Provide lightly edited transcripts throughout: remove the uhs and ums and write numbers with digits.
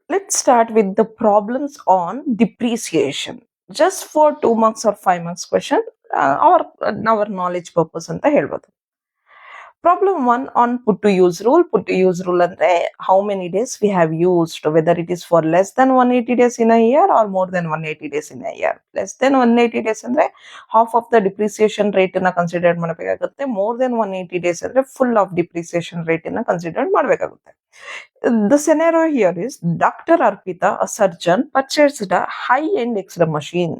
Let's start with the problems on depreciation. Just for 2 marks or 5 marks question, or our knowledge purpose ಅಂತ ಹೇಳ್ಬೋದು. Problem 1 on put to use rule. Put to use rule andre how many days we have used, whether it is for less than 180 days in a year or more than 180 days in a year. Less than 180 days andre half of the depreciation rate na consider ಮಾಡಬೇಕಾಗುತ್ತೆ. More than 180 days andre full of depreciation rate na consider ಮಾಡಬೇಕಾಗುತ್ತೆ. The scenario here is Dr. Arpita, a surgeon, purchased a high-end X-ray machine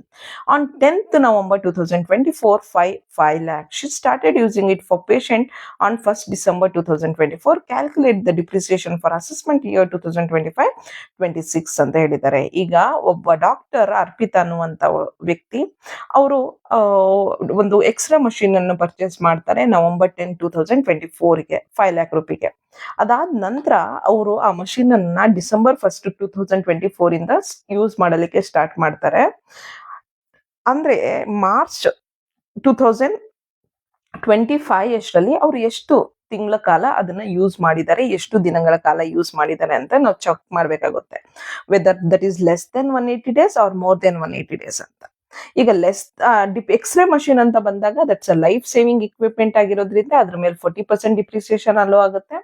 on 10th November 2024, 5 lakh. She started using it for patient on 1st December 2024. Calculate the depreciation for assessment year 2025-26 ಅಂತ ಹೇಳಿದ್ದಾರೆ. ಈಗ ಒಬ್ಬ doctor Arpita ಅನ್ನುವಂತ ವ್ಯಕ್ತಿ ಅವರು ಒಂದು x ray machine ಅನ್ನು purchase ಮಾಡ್ತಾರೆ ನವೆಂಬರ್ 10, 2024ಗೆ 5 lakh ರೂಪಿಗೆ. ಅದಾದ ನಂತರ ಅವರು ಆ ಮಷೀನ್ ಅನ್ನ ಡಿಸೆಂಬರ್ 1, 2024 ಇಂದ ಯೂಸ್ ಮಾಡಲಿಕ್ಕೆ ಸ್ಟಾರ್ಟ್ ಮಾಡ್ತಾರೆ. ಅಂದ್ರೆ ಮಾರ್ಚ್ 2025 ಅಷ್ಟರಲ್ಲಿ ಅವರು ಎಷ್ಟು ತಿಂಗಳ ಕಾಲ ಅದನ್ನ ಯೂಸ್ ಮಾಡಿದ್ದಾರೆ, ಎಷ್ಟು ದಿನಗಳ ಕಾಲ ಯೂಸ್ ಮಾಡಿದ್ದಾರೆ ಅಂತ ನಾವು ಚೆಕ್ ಮಾಡ್ಬೇಕಾಗುತ್ತೆ. Whether that is less than 180 days or more than 180 days ಅಂತ. ಈಗ ಎಕ್ಸ್ರೇ ಮಷೀನ್ ಅಂತ ಬಂದಾಗ that's a life saving equipment ಆಗಿರೋದ್ರಿಂದ ಅದ್ರ ಮೇಲೆ 40% ಡಿಪ್ರಿಸಿಯೇಷನ್ ಅಲೋ ಆಗುತ್ತೆ.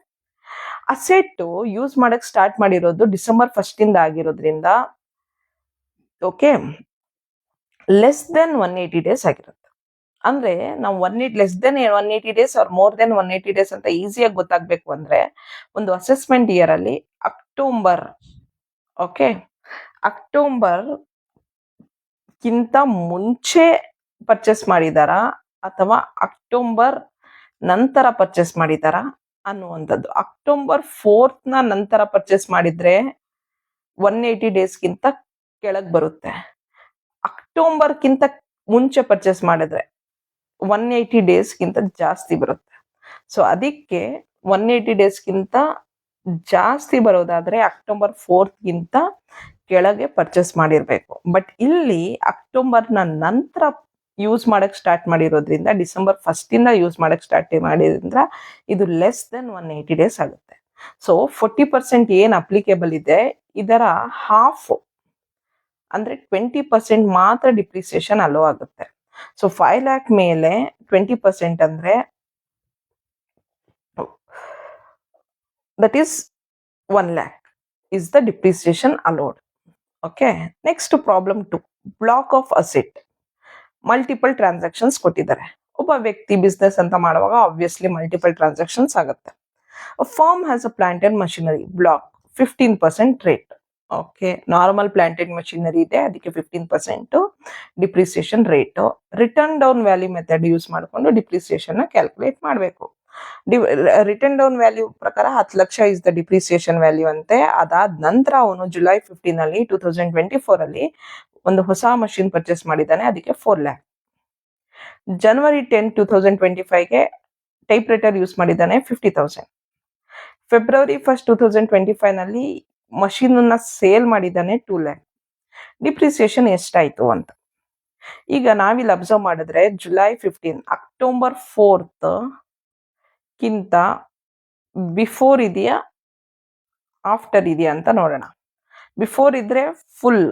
ಅಸೆಟ್ ಯೂಸ್ ಮಾಡಕ್ ಸ್ಟಾರ್ಟ್ ಮಾಡಿರೋದು ಡಿಸೆಂಬರ್ 1 ಇಂದ ಆಗಿರೋದ್ರಿಂದ ಓಕೆ ಲೆಸ್ ದೆನ್ 180 ಡೇಸ್ ಆಗಿರುತ್ತೆ. ಅಂದ್ರೆ ನಾವು less than 180 days or more than 180 days ಅಂತ ಈಸಿಯಾಗಿ ಗೊತ್ತಾಗ್ಬೇಕು ಅಂದ್ರೆ ಒಂದು ಅಸೆಸ್ಮೆಂಟ್ ಇಯರ್ ಅಲ್ಲಿ ಅಕ್ಟೋಬರ್ ಗಿಂತ ಮುಂಚೆ ಪರ್ಚೇಸ್ ಮಾಡಿದಾರಾ ಅಥವಾ ಅಕ್ಟೋಬರ್ ನಂತರ ಪರ್ಚೇಸ್ ಮಾಡಿದಾರಾ ಅನ್ನುವಂಥದ್ದು. ಅಕ್ಟೋಬರ್ 4th ನಂತರ ಪರ್ಚೇಸ್ ಮಾಡಿದ್ರೆ 180 ಡೇಸ್ಗಿಂತ ಕೆಳಗೆ ಬರುತ್ತೆ. ಅಕ್ಟೋಬರ್ಗಿಂತ ಮುಂಚೆ ಪರ್ಚೇಸ್ ಮಾಡಿದ್ರೆ 180 ಡೇಸ್ಗಿಂತ ಜಾಸ್ತಿ ಬರುತ್ತೆ. ಸೊ ಅದಕ್ಕೆ 180 ಡೇಸ್ಗಿಂತ ಜಾಸ್ತಿ ಬರೋದಾದ್ರೆ ಅಕ್ಟೋಬರ್ 4th ಕೆಳಗೆ ಪರ್ಚೇಸ್ ಮಾಡಿರ್ಬೇಕು. ಬಟ್ ಇಲ್ಲಿ ಅಕ್ಟೋಬರ್ನ ನಂತರ ಯೂಸ್ ಮಾಡಕ್ ಸ್ಟಾರ್ಟ್ ಮಾಡಿರೋದ್ರಿಂದ ಡಿಸೆಂಬರ್ 1 ಇಂದ ಯೂಸ್ ಮಾಡಕ್ ಸ್ಟಾರ್ಟ್ ಮಾಡಿದ್ರಿಂದ ಇದು ಲೆಸ್ ದೆನ್ 180 ಡೇಸ್ ಆಗುತ್ತೆ. ಸೊ 40% ಏನ್ ಅಪ್ಲಿಕೇಬಲ್ ಇದೆ ಇದರ ಹಾಫ್ ಅಂದ್ರೆ 20% ಮಾತ್ರ ಡಿಪ್ರಿಸಿಯೇಷನ್ ಅಲೋ ಆಗುತ್ತೆ. ಸೊ 5 lakh ಮೇಲೆ 20% ಅಂದ್ರೆ that is 1 lakh is the depreciation allowed. Okay, next to problem 2, block of asset. Multiple transactions ಕೊಟ್ಟಿದ್ದಾರೆ. ಒಬ್ಬ ವ್ಯಕ್ತಿ ಬಿಸ್ನೆಸ್ ಅಂತ ಮಾಡುವಾಗ ಆಬ್ವಿಯಸ್ಲಿ ಮಲ್ಟಿಪಲ್ ಟ್ರಾನ್ಸಾಕ್ಷನ್ಸ್ ಆಗುತ್ತೆ. Firm has a plant and machinery block 15% rate. Okay, normal plant and machinery ಇದೆ, ಅದಕ್ಕೆ 15% depreciation rate. Written down value method use ಮಾಡಿಕೊಂಡು depreciation ನ ಕ್ಯಾಲ್ಕುಲೇಟ್ ಮಾಡಬೇಕು. ರಿಟರ್ನ್ ಡೌನ್ ವ್ಯಾಲ್ಯೂ ಪ್ರಕಾರ 10 lakh is the depreciation value ಅಂತೆ. ಅದಾದ ನಂತರ ಅವನು ಜುಲೈ 15 2024 ಒಂದು ಹೊಸ ಮಷಿನ್ ಪರ್ಚೇಸ್ ಮಾಡಿದ್ದಾನೆ, ಅದಕ್ಕೆ 4 lakh. ಜನವರಿ 10, 2025 ಟೈಪ್ ರೈಟರ್ ಯೂಸ್ ಮಾಡಿದ್ದಾನೆ 50,000. ಫೆಬ್ರವರಿ 1, 2025 ಮಷೀನ್ ಅನ್ನ ಸೇಲ್ ಮಾಡಿದ್ದಾನೆ 2 lakh. ಡಿಪ್ರಿಸಿಯೇಷನ್ ಎಷ್ಟಾಯ್ತು ಅಂತ ಈಗ ನಾವಿಲ್ಲಿ ಅಬ್ಸರ್ವ್ ಮಾಡಿದ್ರೆ ಜುಲೈ 15 ಅಕ್ಟೋಬರ್ 4th ಗಿಂತ ಬಿಫೋರ್ ಇದೆಯಾ ಆಫ್ಟರ್ ಇದೆಯಾ ಅಂತ ನೋಡೋಣ. ಬಿಫೋರ್ ಇದ್ರೆ ಫುಲ್,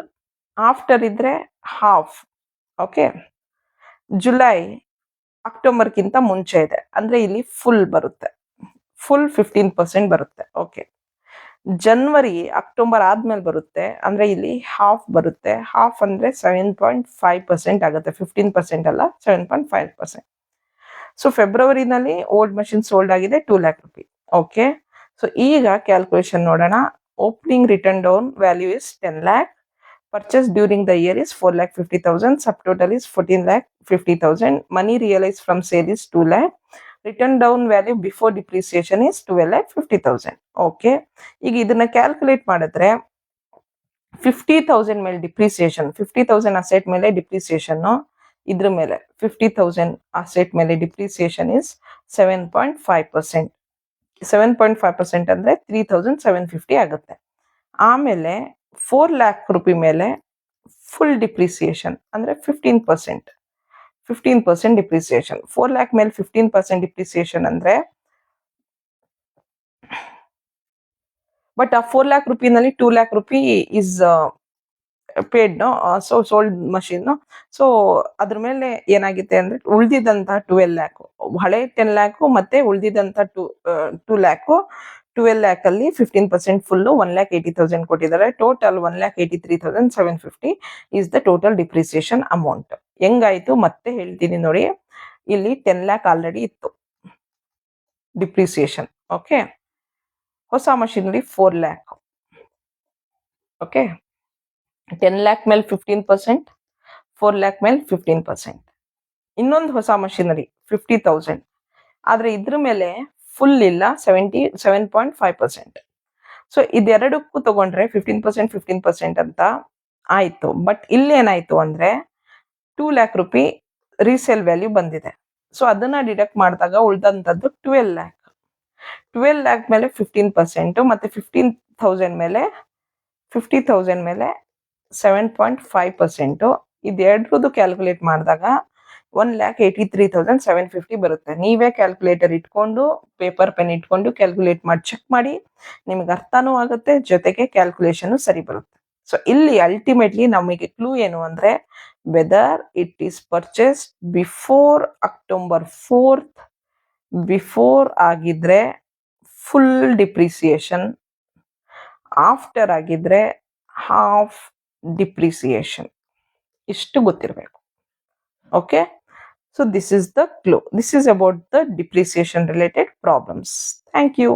ಆಫ್ಟರ್ ಇದ್ರೆ ಹಾಫ್. ಓಕೆ, ಜುಲೈ ಅಕ್ಟೋಬರ್ಗಿಂತ ಮುಂಚೆ ಇದೆ ಅಂದ್ರೆ ಇಲ್ಲಿ ಫುಲ್ ಬರುತ್ತೆ, ಫುಲ್ 15% ಬರುತ್ತೆ. ಓಕೆ, ಜನವರಿ ಅಕ್ಟೋಬರ್ ಆದ್ಮೇಲೆ ಬರುತ್ತೆ ಅಂದ್ರೆ ಇಲ್ಲಿ ಹಾಫ್ ಬರುತ್ತೆ. ಹಾಫ್ ಅಂದ್ರೆ 7.5% ಆಗುತ್ತೆ, 15% ಅಲ್ಲ, 7.5%. ಸೊ ಫೆಬ್ರವರಿನಲ್ಲಿ ಓಲ್ಡ್ ಮಷಿನ್ ಸೋಲ್ಡ್ ಆಗಿದೆ 2 lakh ರೂಪಿ. ಓಕೆ, ಸೊ ಈಗ ಕ್ಯಾಲ್ಕುಲೇಷನ್ ನೋಡೋಣ. Opening return down value is 10 lakh. Purchase during the year is 4,50,000. Subtotal is 14,50,000. Money realized from sale is 2 lakh. Return down value before depreciation is 12,50,000. Okay. ಈಗ ಇದನ್ನ calculate ಮಾಡಿದ್ರೆ 50,000 ಮೇಲೆ depreciation, 50,000 asset ಮೇಲೆ depreciation, ಇದ್ರ ಮೇಲೆ 50,000 asset ಮೇಲೆ depreciation is 7.5%. 7.5% ಅಂದ್ರೆ 3,750 ಆಗುತ್ತೆ. ಆಮೇಲೆ 4 lakh ರೂಪಿ ಮೇಲೆ ಫುಲ್ ಡಿಪ್ರಿಸಿಯೇಷನ್ ಅಂದ್ರೆ 15% ಡಿಪ್ರಿಸಿಯೇಷನ್. 4 lakh ಮೇಲೆ 15% ಡಿಪ್ರಿಸಿಯೇಷನ್ ಅಂದ್ರೆ ಬಟ್ ಆ 4 lakh ರೂಪಿನಲ್ಲಿ 2 lakh rupee is paid so sold machine. So ಅದ್ರ ಮೇಲೆ ಏನಾಗಿದೆ ಅಂದ್ರೆ ಉಳಿದಿದ್ದಂತ 12 lakh, ಹಳೆ 10 lakh ಮತ್ತೆ ಉಳಿದಿದ್ದಂತ 2 lakh, 12 lakh ಅಲ್ಲಿ 15% ಫುಲ್ 1,80,000 ಕೊಟ್ಟಿದ್ದಾರೆ. Total 1,83,750 is the total depreciation amount. ಹೆಂಗಾಯ್ತು ಮತ್ತೆ ಹೇಳ್ತೀನಿ ನೋಡಿ. ಇಲ್ಲಿ 10 lakh ಆಲ್ರೆಡಿ ಇತ್ತು ಡಿಪ್ರಿಸಿಯೇಷನ್. ಓಕೆ, ಹೊಸ ಮಷೀನರಿ 4 lakh. ಓಕೆ, 10 lakh ಮೇಲೆ 15%, 4 lakh ಮೇಲೆ 15%. ಇನ್ನೊಂದು ಹೊಸ ಮಷೀನರಿ 50,000, ಆದ್ರೆ ಇದ್ರ ಮೇಲೆ ಫುಲ್ ಇಲ್ಲ, 77.5%. ಸೊ ಇದೆರಡಕ್ಕೂ ತಗೊಂಡ್ರೆ 15% ಅಂತ ಆಯ್ತು. ಬಟ್ ಇಲ್ಲಿ ಏನಾಯ್ತು ಅಂದ್ರೆ 2 lakh ರೂಪಿ ರೀಸೇಲ್ ವ್ಯಾಲ್ಯೂ ಬಂದಿದೆ. ಸೊ ಅದನ್ನ ಡಿಡಕ್ಟ್ ಮಾಡಿದಾಗ ಉಳ್ದಂತದ್ದು 12 lakh. 12 lakh ಮೇಲೆ 15% ಮತ್ತೆ 15,000 ಮೇಲೆ 50,000 ಮೇಲೆ 7.5%. ಇದೆರಡ್ರದ್ದು ಕ್ಯಾಲ್ಕುಲೇಟ್ ಮಾಡಿದಾಗ 1,83,750 ಬರುತ್ತೆ. ನೀವೇ ಕ್ಯಾಲ್ಕುಲೇಟರ್ ಇಟ್ಕೊಂಡು ಪೇಪರ್ ಪೆನ್ ಇಟ್ಕೊಂಡು ಕ್ಯಾಲ್ಕುಲೇಟ್ ಮಾಡಿ ಚೆಕ್ ಮಾಡಿ, ನಿಮ್ಗೆ ಅರ್ಥನೂ ಆಗುತ್ತೆ, ಜೊತೆಗೆ ಕ್ಯಾಲ್ಕುಲೇಷನ್ ಸರಿ ಬರುತ್ತೆ. ಸೊ ಇಲ್ಲಿ ಅಲ್ಟಿಮೇಟ್ಲಿ ನಮಗೆ ಕ್ಲೂ ಏನು ಅಂದ್ರೆ, whether it is purchase before October 4th, before ಆಗಿದ್ರೆ ಫುಲ್ ಡಿಪ್ರಿಸಿಯೇಷನ್, ಆಫ್ಟರ್ ಆಗಿದ್ರೆ ಹಾಫ್ ಡಿಪ್ರಿಸಿಯೇಷನ್. ಇಷ್ಟು ಗೊತ್ತಿರಬೇಕು. Okay, so this is the clue. This is about the depreciation related problems. Thank you.